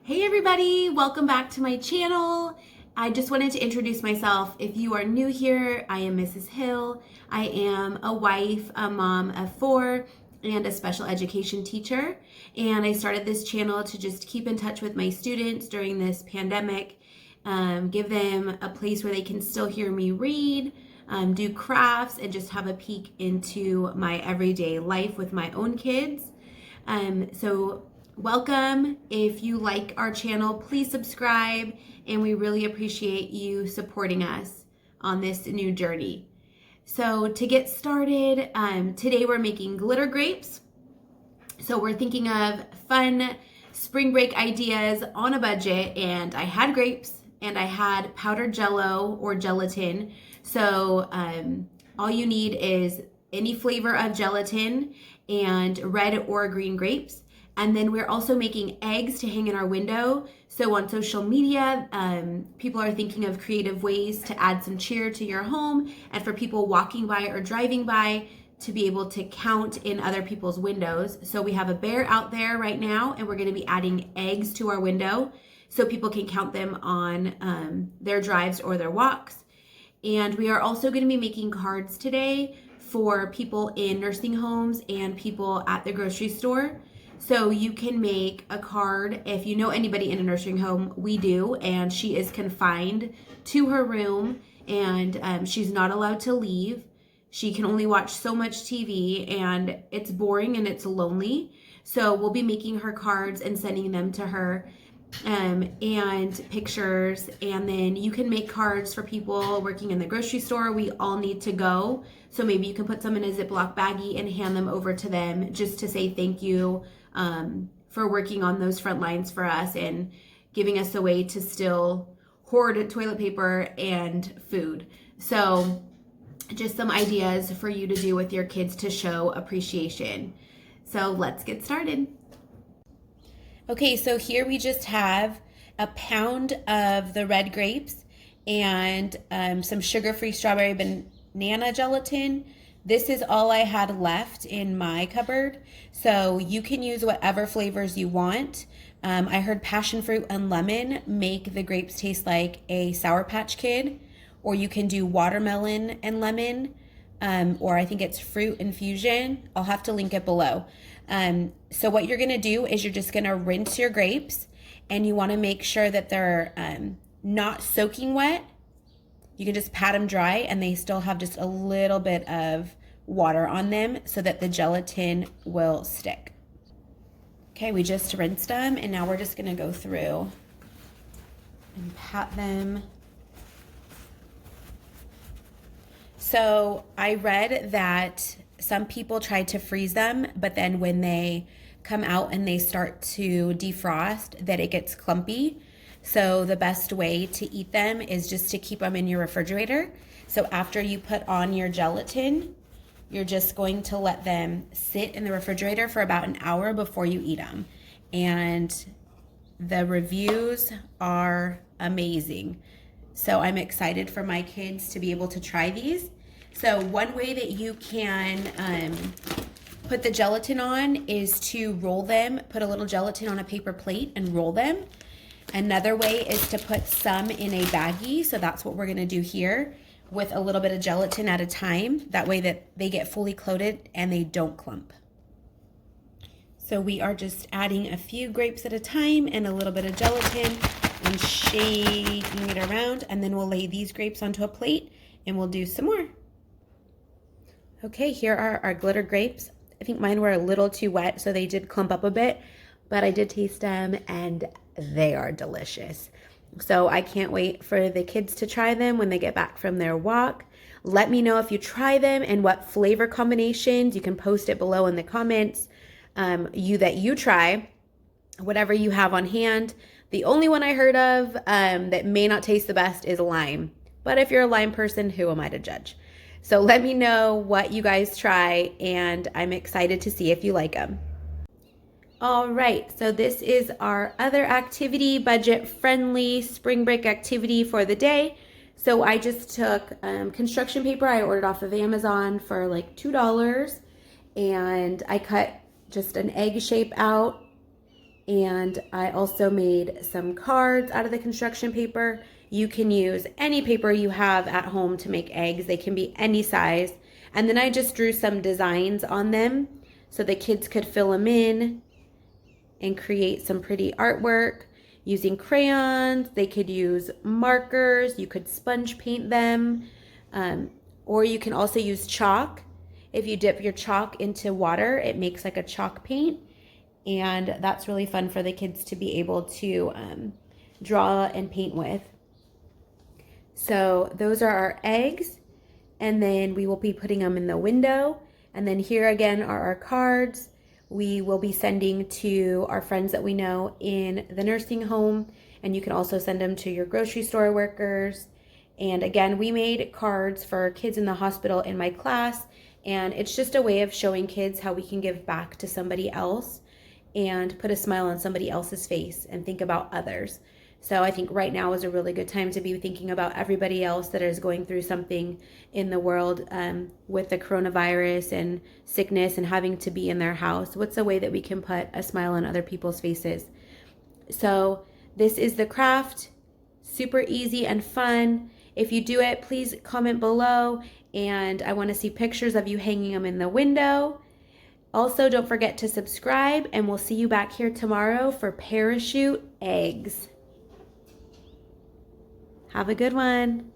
Hey everybody, welcome back to my channel. I just wanted to introduce myself. If you are new here, I am Mrs. Hill. I am a wife, a mom of 4, and a special education teacher. And I started this channel to just keep in touch with my students during this pandemic, give them a place where they can still hear me read, do crafts, and just have a peek into my everyday life with my own kids. So welcome. If you like our channel, please subscribe, and we really appreciate you supporting us on this new journey. So to get started, today we're making glitter grapes. So we're thinking of fun spring break ideas on a budget, and I had grapes and I had powdered jello or gelatin. So all you need is any flavor of gelatin and red or green grapes. And then we're also making eggs to hang in our window. So on social media, people are thinking of creative ways to add some cheer to your home and for people walking by or driving by to be able to count in other people's windows. So we have a bear out there right now, and we're gonna be adding eggs to our window so people can count them on their drives or their walks. And we are also gonna be making cards today for people in nursing homes and people at the grocery store. So you can make a card if you know anybody in a nursing home. We do, and she is confined to her room, and she's not allowed to leave. She can only watch so much TV, and it's boring and it's lonely. So we'll be making her cards and sending them to her, and pictures. And then you can make cards for people working in the grocery store. We all need to go. So maybe you can put some in a Ziploc baggie and hand them over to them just to say thank you for working on those front lines for us and giving us a way to still hoard toilet paper and food. So just some ideas for you to do with your kids to show appreciation. So let's get started. Okay, so here we just have a pound of the red grapes and some sugar-free strawberry banana gelatin. This is all I had left in my cupboard, so you can use whatever flavors you want. I heard passion fruit and lemon make the grapes taste like a Sour Patch Kid, or you can do watermelon and lemon, or I think it's fruit infusion. I'll have to link it below. So what you're gonna do is you're just gonna rinse your grapes, and you wanna make sure that they're not soaking wet. You can just pat them dry and they still have just a little bit of water on them so that the gelatin will stick. Okay, we just rinsed them, and now we're just gonna go through and pat them. So I read that some people try to freeze them, but then when they come out and they start to defrost, that it gets clumpy. So the best way to eat them is just to keep them in your refrigerator. So after you put on your gelatin, you're just going to let them sit in the refrigerator for about an hour before you eat them. And the reviews are amazing. So I'm excited for my kids to be able to try these. So one way that you can put the gelatin on is to roll them, put a little gelatin on a paper plate and roll them. Another way is to put some in a baggie. So that's what we're gonna do here with a little bit of gelatin at a time. That way that they get fully coated and they don't clump. So we are just adding a few grapes at a time and a little bit of gelatin and shaking it around, and then we'll lay these grapes onto a plate and we'll do some more. Okay, here are our glitter grapes. I think mine were a little too wet, so they did clump up a bit, but I did taste them and they are delicious. So I can't wait for the kids to try them when they get back from their walk. Let me know if you try them and what flavor combinations. You can post it below in the comments. You try, whatever you have on hand. The only one I heard of that may not taste the best is lime. But if you're a lime person, who am I to judge? So let me know what you guys try, and I'm excited to see if you like them. All right, so this is our other activity, budget-friendly spring break activity for the day. So I just took construction paper I ordered off of Amazon for like $2, and I cut just an egg shape out And I also made some cards out of the construction paper. You can use any paper you have at home to make eggs. They can be any size. And then I just drew some designs on them so the kids could fill them in and create some pretty artwork using crayons. They could use markers. You could sponge paint them. Or you can also use chalk. If you dip your chalk into water, it makes like a chalk paint. And that's really fun for the kids to be able to draw and paint with. So those are our eggs. And then we will be putting them in the window. And then here again are our cards. We will be sending to our friends that we know in the nursing home. And you can also send them to your grocery store workers. And again, we made cards for kids in the hospital in my class. And it's just a way of showing kids how we can give back to somebody else and put a smile on somebody else's face and think about others. So I think right now is a really good time to be thinking about everybody else that is going through something in the world with the coronavirus and sickness and having to be in their house. What's a way that we can put a smile on other people's faces? So this is the craft, super easy and fun. If you do it, please comment below, and I want to see pictures of you hanging them in the window. Also, don't forget to subscribe, and we'll see you back here tomorrow for parachute eggs. Have a good one.